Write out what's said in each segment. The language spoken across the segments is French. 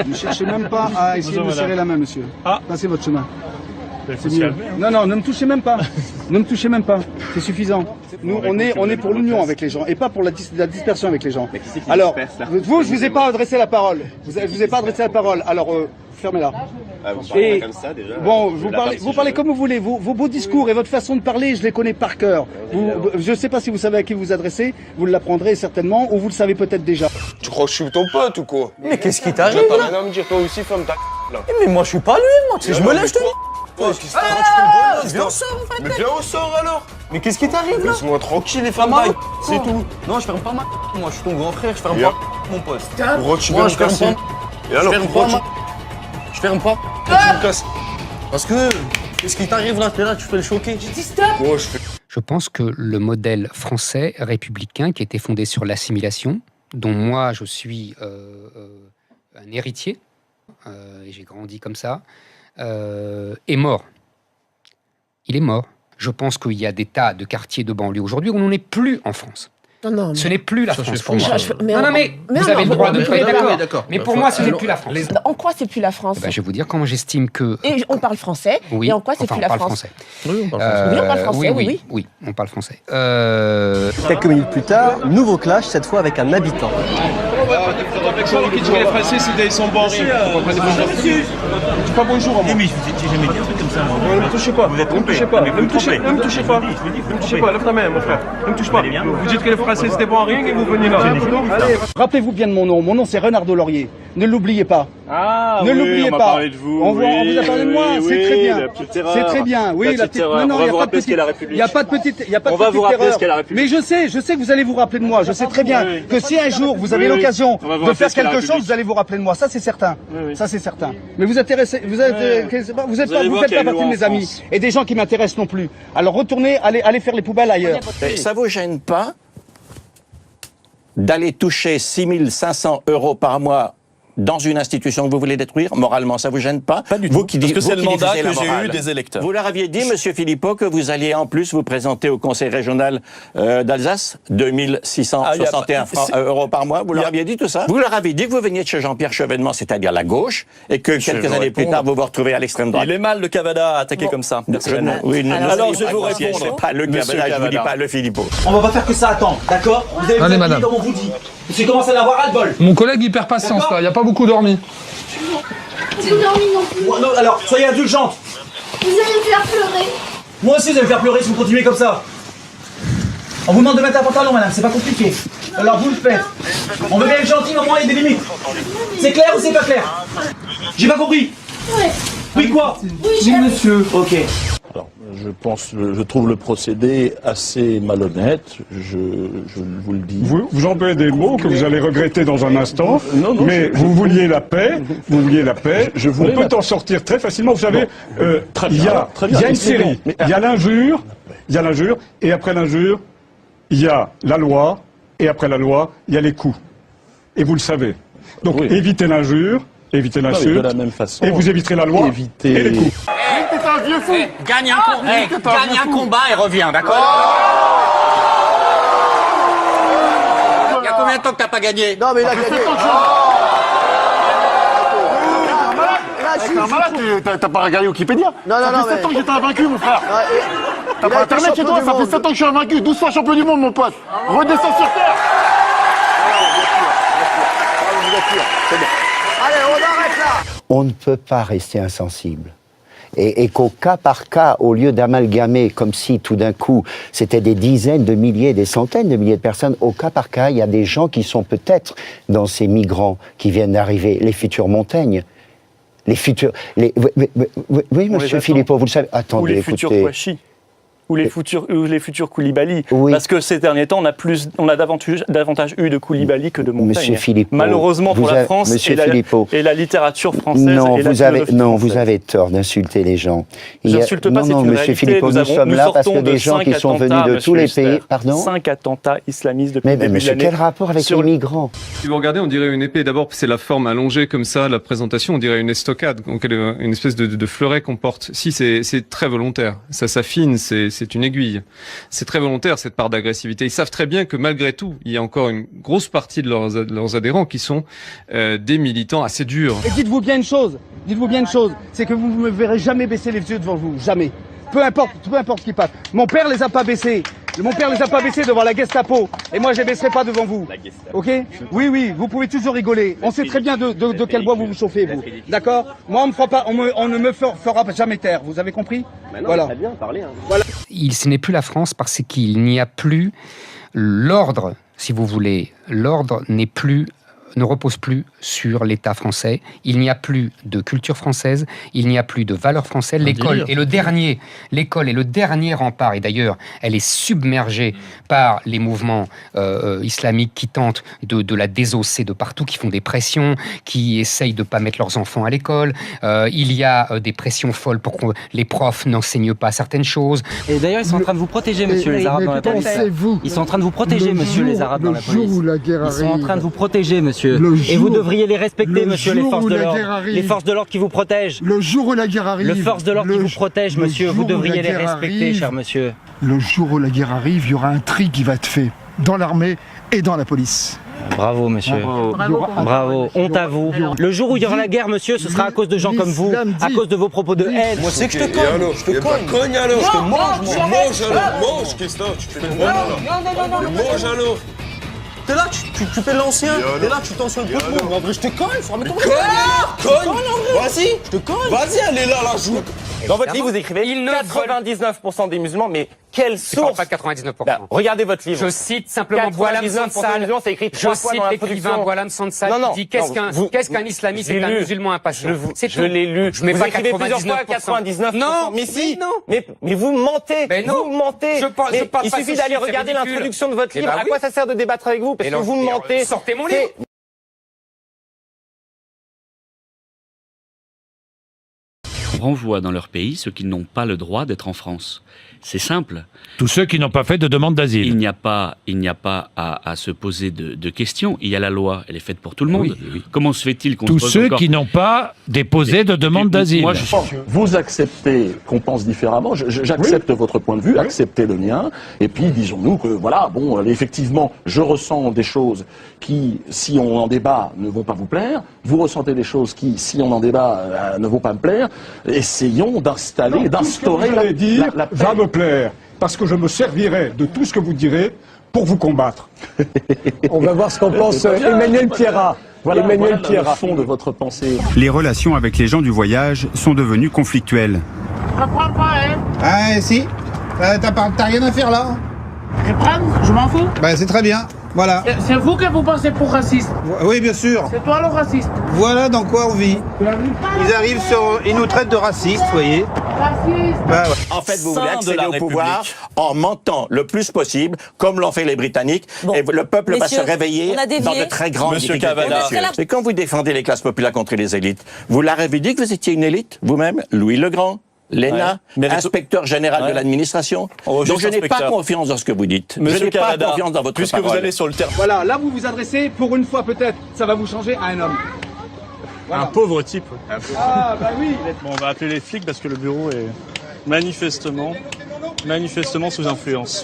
Ne cherchez même pas à essayer de me serrer la main, monsieur. Passez votre chemin. C'est mieux. Non, ne me touchez même pas. Ne me touchez même pas. C'est suffisant. Nous, on est pour l'union avec les gens et pas pour la dispersion avec les gens. Alors, vous, je vous ai pas adressé la parole. Je vous ai pas adressé la parole. Alors, fermez-la. Et comme ça, déjà, bon, vous parlez comme vous voulez. Vos beaux discours et votre façon de parler, je les connais par cœur. Je ne sais pas si vous savez à qui vous adressez. Vous l'apprendrez certainement, ou vous le savez peut-être déjà. Tu crois que je suis ton pote ou quoi? Mais qu'est-ce qui t'arrive là? Maintenant me dire toi aussi, femme ta là. Mais moi je suis pas lui, moi. Tu sais, je me lève, je te dis. Viens au sort, en fait. Mais viens au sort alors. Mais qu'est-ce qui t'arrive là? Laisse-moi tranquille, les femmes taille. c'est tout. Non, je ferme pas ma. Moi, je suis ton grand frère, je ferme pas mon pote. Pourquoi tu Moi, viens je me ferme casser? pas. Et alors, pourquoi Je ferme pas. tu me casses? Parce que. Qu'est-ce qui t'arrive là? T'es là, tu fais le choquer. J'ai dit stop. Moi, je fais. Je pense que le modèle français républicain qui était fondé sur l'assimilation, dont moi je suis un héritier, et j'ai grandi comme ça, est mort. Il est mort. Je pense qu'il y a des tas de quartiers de banlieue aujourd'hui où on n'en est plus en France. Non, Ce n'est plus la France pour moi. mais vous avez le droit de me trouver d'accord. Mais pour moi, ce n'est plus la France. En quoi c'est plus la France? Je vais vous dire comment j'estime que... Et on parle français, Oui, et en quoi c'est enfin, plus la on parle France? français. Oui, on parle français. Oui, on parle français, oui. Oui, on parle français. Quelques minutes plus tard, nouveau clash, cette fois avec un habitant. Qui dit que les Français, ils sont bons rien. Tu pas bonjour à moi. Mais j'ai jamais dit un truc comme ça, moi. Ne me touchez pas. Vous êtes Ne me trompé. touchez pas. Mais Ne vous me touchez trompez. pas. Ne me touchez pas. Je vous dis, Ne me touchez pas. Lève ta main, mon frère. Ne me touche pas. Allez, viens. Vous dites que les Français, c'était bon à rien et vous venez là. Allez, rappelez-vous bien de mon nom. Mon nom, c'est Renardo Laurier. Ne l'oubliez pas. Ah, Ne oui, l'oubliez on m'a pas. parlé de vous. On vous a parlé de moi, c'est très bien. La petite erreur. C'est très bien. Oui, la petite erreur. Non, On il va y a vous pas de rappeler ce qu'est la petite. République. Il n'y a pas de petite. Il y a pas de On va petite vous rappeler erreur. ce qu'est la République. Mais je sais que vous allez vous rappeler de moi. Je sais très bien oui. que si un jour vous avez Oui, oui. l'occasion On va vous de rappeler faire ce qu'est la quelque chose, République. vous allez vous rappeler de moi. Ça, c'est certain. oui. Ça, c'est certain. Mais vous intéressez, vous êtes allez faites voir pas qu'il y a partie une de loi mes en amis France. et des gens qui m'intéressent non plus. Alors retournez, allez faire les poubelles ailleurs. Ça vous gêne pas d'aller toucher 6 500 € par mois dans une institution que vous voulez détruire? Moralement, ça vous gêne pas? Pas du Vous tout. qui Parce dites- que c'est vous le qui mandat diffusez que la j'ai morale. eu des électeurs. Vous leur aviez dit, Monsieur Philippot, que vous alliez en plus vous présenter au Conseil régional d'Alsace, 2661 € par mois. Vous leur aviez dit tout ça? Vous leur avez dit que vous veniez de chez Jean-Pierre Chevènement, c'est-à-dire la gauche, et que quelques vais années plus répondre. tard, vous vous retrouvez à l'extrême droite. Il est mal le Cavada à attaquer comme ça, personnellement. Oui, non, Alors, non, je vais vous pas- répondre. c'est pas le Monsieur Cavada, je vous dis Cavada. pas le Philippot. On va pas faire que ça attendre, d'accord? Vous avez Allez, mis madame. comme on vous dit. J'ai commencé à l'avoir à le bol. Mon collègue, il perd patience, là. Il a pas beaucoup dormi. Vous dormez non plus. Non, alors, soyez indulgente. Vous allez me faire pleurer. Moi aussi, vous allez me faire pleurer si vous continuez comme ça. On vous demande de mettre un pantalon, madame, c'est pas compliqué. Alors vous le faites. On veut bien être gentil, mais au moins il y a des limites. C'est clair ou c'est pas clair? J'ai pas compris. Ouais. Oui, quoi? Oui, monsieur. Ok. Alors, je trouve le procédé assez malhonnête, je vous le dis. Vous employez des mots que vous allez regretter dans un instant, Non, mais vous vouliez la paix, Je voulais on peut la- en sortir très facilement. Vous savez, très il y bien, a, très bien. il y a une Mais série, bon, mais- il y a l'injure, et après l'injure, il y a la loi, et après la loi, il y a les coups. Et vous le savez. Donc Oui. évitez l'injure, évitez Non, mais l'insulte, de la même façon, et vous éviterez la loi éviter- et les coups. Gagne un combat et reviens, d'accord? Il y a combien de temps que t'as pas gagné? Non, mais il a gagné. T'as pas regardé Wikipédia? Non, non, non, mais... que j'étais invaincu, mon frère. T'as pas internet chez toi, ça fait 7 ans que je suis invaincu. 12 fois champion du monde, mon pote. Redescends sur terre. Allez, on arrête là. On ne peut pas rester insensible. Et qu'au cas par cas, au lieu d'amalgamer comme si tout d'un coup c'était des dizaines de milliers, des centaines de milliers de personnes, au cas par cas, il y a des gens qui sont peut-être dans ces migrants qui viennent d'arriver, les futurs Montaigne, les futurs... Oui, monsieur Philippot, vous le savez. Attendez, Ou les écoutez. futurs Kouachi. Ou les futurs Koulibaly. Oui. Parce que ces derniers temps, on a davantage eu de Koulibaly que de Montaigne. Monsieur Philippot, malheureusement pour vous la avez- France Monsieur et Philippot. la littérature française Non, et la vous avez, philosophie non, française. vous avez tort d'insulter les gens. J'insulte pas, non, c'est non, une monsieur réalité. Philippot, nous sommes là parce que sortons de des gens qui 5 sont venus attentats, de tous les monsieur pays. Huster. Pardon 5 attentats islamistes depuis Mais le début de monsieur, l'année. quel rapport avec les migrants? Si vous regardez, on dirait une épée. D'abord, c'est la forme allongée comme ça, la présentation, on dirait une estocade, donc une espèce de fleuret qu'on porte. Si, c'est très volontaire. Ça s'affine, c'est c'est une aiguille. C'est très volontaire, cette part d'agressivité. Ils savent très bien que malgré tout, il y a encore une grosse partie de leurs adhérents qui sont des militants assez durs. Et dites-vous bien une chose, c'est que vous ne me verrez jamais baisser les yeux devant vous, jamais. Peu importe qui passe. Mon père les a pas baissés. Mon père les a pas baissés devant la Gestapo. Et moi, je les baisserai pas devant vous. Ok? Oui, vous pouvez toujours rigoler. On sait très bien de quel bois vous vous chauffez, vous. D'accord? Moi, on ne me fera jamais taire. Vous avez compris? Voilà. Très bien parlé. Voilà. Ce n'est plus la France parce qu'il n'y a plus l'ordre, si vous voulez. L'ordre ne repose plus sur l'État français. Il n'y a plus de culture française, il n'y a plus de valeurs françaises. L'école est le dernier rempart. Et d'ailleurs, elle est submergée par les mouvements islamiques qui tentent de la désosser de partout, qui font des pressions, qui essayent de ne pas mettre leurs enfants à l'école. Il y a des pressions folles pour que les profs n'enseignent pas certaines choses. Et d'ailleurs, ils sont en train de vous protéger, monsieur, les Arabes dans la police. Ils sont en train de vous protéger, monsieur, les Arabes dans la police. Ils sont en train de vous protéger, monsieur. Et vous devriez les respecter, monsieur, les forces de l'ordre. Les forces de l'ordre qui vous protègent. Le jour où la guerre arrive. Les forces de l'ordre qui vous protègent, monsieur. Vous devriez les respecter, cher monsieur. Le jour où la guerre arrive, il y aura un tri qui va être fait dans l'armée et dans la police. Bravo, monsieur. Bravo. Honte à vous. Le jour où il y aura la guerre, monsieur, ce sera à cause de gens comme vous, à cause de vos propos de haine. Moi, c'est que je te cogne. Je te cogne alors. Je te mange alors. Mange, Christophe. Tu fais Non. Mange alors. T'es là, tu fais l'ancien. T'es là, tu t'en sur le pot de monde. En vrai, je te cogne. Cogne. Vas-y. Je te cogne. Vas-y, allez là, joue. Dans votre livre, vous écrivez 99% des musulmans, mais quelle source? Pas 99%. Regardez votre livre. Je cite simplement Boualem Sansal. C'est écrit Je cite l'écrivain Boualem Sansal qui dit qu'est-ce qu'un islamiste, c'est un musulman impatient. Je l'ai lu. Je mets vous pas écrivez plusieurs fois 99%. Non, mais si. non. Mais vous mentez. Mais non. Vous mentez. Il suffit d'aller regarder l'introduction de votre livre. À quoi ça sert de débattre avec vous? Parce que vous mentez. Sortez mon livre. Renvoient dans leur pays ceux qui n'ont pas le droit d'être en France. C'est simple. Tous ceux qui n'ont pas fait de demande d'asile. Il n'y a pas à se poser de questions. Il y a la loi, elle est faite pour tout le monde. Oui. Comment se fait-il qu'on Tous se pose ceux encore... qui n'ont pas déposé de demande d'asile. Vous acceptez qu'on pense différemment. J'accepte votre point de vue, acceptez le mien. Et puis disons-nous que voilà, bon, effectivement, je ressens des choses qui, si on en débat, ne vont pas vous plaire. Vous ressentez des choses qui, si on en débat, ne vont pas me plaire. Essayons d'instaurer la paix. Va me plaire, parce que je me servirai de tout ce que vous direz pour vous combattre. On va voir ce qu'en pense Emmanuel Pierrat. Voilà le fond de votre pensée. Les relations avec les gens du voyage sont devenues conflictuelles. Je comprends pas, hein. Ah, si. T'as rien à faire là. Je m'en fous. Ben, c'est très bien. Voilà. C'est vous que vous pensez pour raciste. Oui, bien sûr. C'est toi le raciste. Voilà dans quoi on vit. Ils arrivent ils nous traitent de racistes, vous voyez. Raciste. Bah, ouais. En fait, vous voulez accéder au pouvoir en mentant le plus possible, comme l'ont fait les Britanniques, et le peuple va se réveiller dans de très grandes difficultés. Et quand vous défendez les classes populaires contre les élites, vous leur avez dit que vous étiez une élite, vous-même, Louis le Grand, l'ENA, inspecteur général de l'administration. Donc je n'ai pas confiance dans ce que vous dites. Je n'ai pas confiance dans votre puisque parole. Vous allez sur le terrain. Voilà, là vous vous adressez, pour une fois peut-être, ça va vous changer, à un homme. Voilà. Un pauvre type. Ah bah oui. Bon, on va appeler les flics parce que le bureau est manifestement sous influence.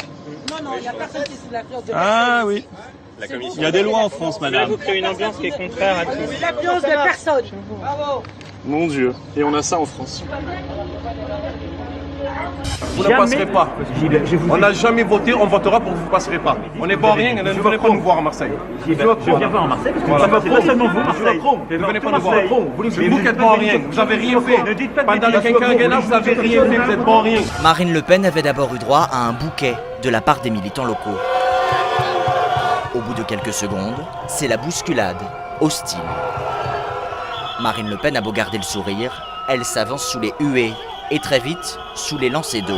Non, il n'y a personne qui est sous l'influence de Ah oui. Il y a des lois en France, madame. Vous créez une ambiance qui est contraire à tout. C'est l'influence de personne. Bravo. Mon Dieu. Et on a ça en France. Vous ne passerez pas. On n'a jamais voté, on votera pour que vous ne passerez pas. On n'est pas en rien, ne venez pas nous voir à Marseille. Je viens pas en Marseille parce que ça va pas seulement vous, Marseille. Ne venez pas nous voir. C'est vous qui êtes pas en rien. Vous n'avez rien fait. Pendant le quinquennat, vous n'avez rien fait, vous n'êtes pas en rien. Marine Le Pen avait d'abord eu droit à un bouquet de la part des militants locaux. Au bout de quelques secondes, c'est la bousculade, hostile. Marine Le Pen a beau garder le sourire, elle s'avance sous les huées et très vite sous les lancers d'eau.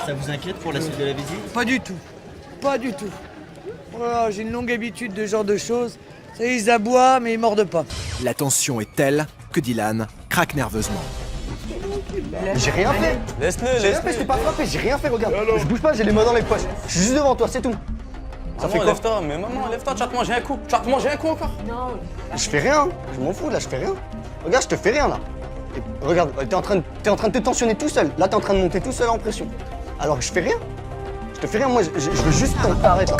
Ça vous inquiète pour la suite de la visite? Pas du tout. Pas du tout. Voilà, j'ai une longue habitude de ce genre de choses. Ils aboient, mais ils mordent pas. La tension est telle que Dylan craque nerveusement. J'ai rien fait. Laisse-le, Je t'ai pas frappé, j'ai rien fait, regarde. Je bouge pas, j'ai les mains dans les poches. Je suis juste devant toi, c'est tout. Ça fait quoi? Lève-toi, mais maman, lève-toi, tu vas te manger un coup. Tu vas te manger un coup encore? Non. Je fais rien, je m'en fous là, je fais rien. Regarde, je te fais rien là. Et regarde, t'es en train de te tensionner tout seul. Là, t'es en train de monter tout seul en pression. Alors je fais rien. Je te fais rien, moi je veux juste qu'on t'arrête là.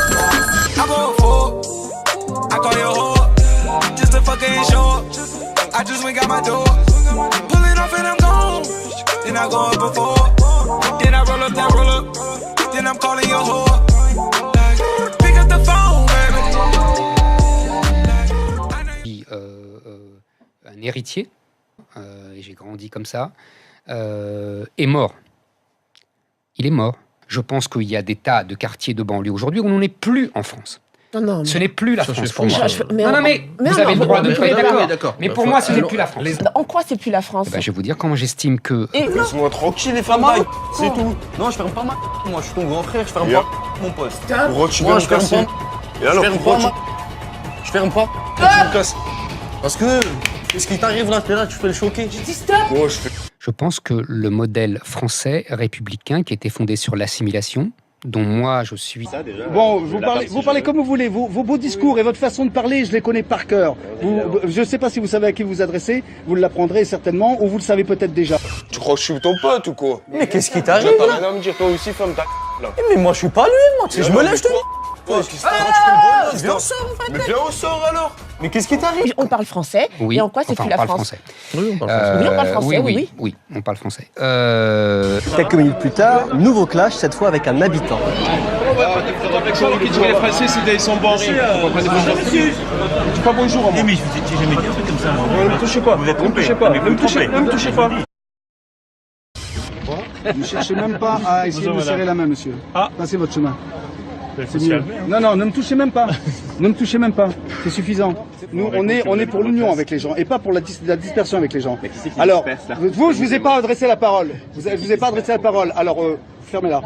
Un héritier, et j'ai grandi comme ça, est mort. Il est mort. Je pense qu'il y a des tas de quartiers de banlieue aujourd'hui où on n'en est plus en France. Non, ce n'est plus la France pour moi. Mais vous avez le droit de ne pas être d'accord. Mais pour moi, ce n'est plus la France. En quoi c'est plus la France? Je vais vous dire comment j'estime que... Laisse-moi tranquille les femmes, c'est tout. Non, je ferme pas ma... Moi, je suis ton grand frère, je ferme pas mon poste. Moi, je ferme pas. Et alors, je ferme pas. Tu me casses. Parce que... Qu'est-ce qui t'arrive là? T'es là, tu fais le choquer. J'ai dit stop. Je pense que le modèle français républicain qui était fondé sur l'assimilation, dont moi je suis... Bon, vous parlez comme vous voulez. Vos beaux discours et votre façon de parler, je les connais par cœur. Je ne sais pas si vous savez à qui vous adressez, vous l'apprendrez certainement, ou vous le savez peut-être déjà. Tu crois que je suis ton pote ou quoi? Mais qu'est-ce qui t'arrive là? T'as rien à me dire, toi aussi, femme, ta là. Mais moi, je suis pas lui, moi. Je me lève, je te dis. Mais viens au sort alors. Mais qu'est-ce qui t'arrive? On parle français, et en quoi c'est plus la France? Oui, on parle français, oui. Oui, on parle français. Quelques minutes plus tard, nouveau clash, cette fois avec un habitant. Qui dit les Français, c'est ils sont bons. Tu dis pas bonjour à moi. Mais je vous ai jamais dit un truc comme ça, moi. Ne me touchez pas. Vous êtes trompé. Ne me touchez pas. Ne cherchez même pas à essayer de me serrer la main, monsieur. Passez votre chemin. C'est mieux. Non, ne me touchez même pas. Ne me touchez même pas. C'est suffisant. Nous, on est pour l'union avec les gens et pas pour la dispersion avec les gens. Alors, vous, je vous ai pas adressé la parole. Je vous ai pas adressé la parole. Alors, fermez-la.